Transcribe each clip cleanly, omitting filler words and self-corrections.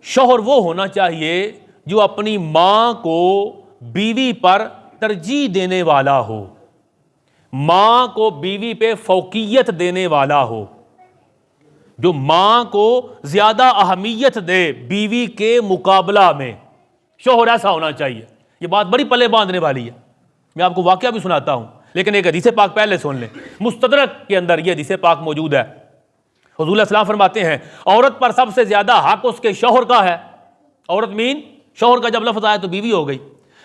شوہر وہ ہونا چاہیے جو اپنی ماں کو بیوی پر ترجیح دینے والا ہو، ماں کو بیوی پہ فوقیت دینے والا ہو، جو ماں کو زیادہ اہمیت دے بیوی کے مقابلہ میں. شوہر ایسا ہونا چاہیے. یہ بات بڑی پلے باندھنے والی ہے. میں آپ کو واقعہ بھی سناتا ہوں، لیکن ایک حدیث پاک پہلے سن لیں. مستدرک کے اندر یہ حدیث پاک موجود ہے. حضور علیہ السلام فرماتے ہیں عورت پر سب سے زیادہ حق اس کے شوہر کا ہے. عورت مین شوہر کا جب لفظ آیا تو بیوی ہو گئی.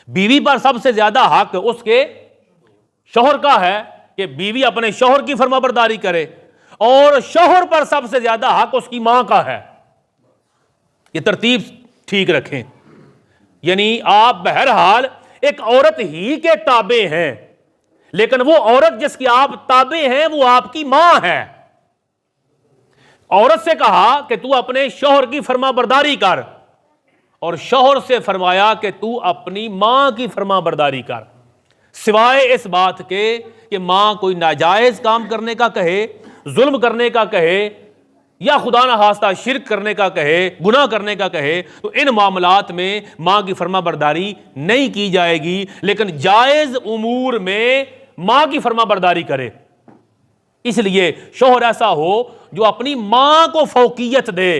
بیوی پر سب سے زیادہ حق اس کے شوہر کا ہے کہ بیوی اپنے شوہر کی فرما برداری کرے، اور شوہر پر سب سے زیادہ حق اس کی ماں کا ہے. یہ ترتیب ٹھیک رکھیں. یعنی آپ بہرحال ایک عورت ہی کے تابع ہیں، لیکن وہ عورت جس کی آپ تابع ہیں وہ آپ کی ماں ہے. عورت سے کہا کہ تو اپنے شوہر کی فرما برداری کر، اور شوہر سے فرمایا کہ تو اپنی ماں کی فرما برداری کر، سوائے اس بات کے کہ ماں کوئی ناجائز کام کرنے کا کہے، ظلم کرنے کا کہے، یا خدا نہ خواستہ شرک کرنے کا کہے، گناہ کرنے کا کہے، تو ان معاملات میں ماں کی فرما برداری نہیں کی جائے گی. لیکن جائز امور میں ماں کی فرما برداری کرے. اس لیے شوہر ایسا ہو جو اپنی ماں کو فوقیت دے،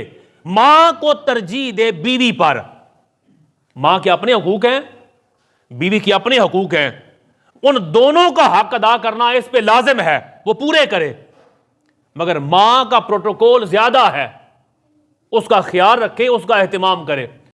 ماں کو ترجیح دے بیوی پر. ماں کے اپنے حقوق ہیں، بیوی کے اپنے حقوق ہیں. ان دونوں کا حق ادا کرنا اس پہ لازم ہے، وہ پورے کرے. مگر ماں کا پروٹوکول زیادہ ہے، اس کا خیال رکھے، اس کا اہتمام کرے.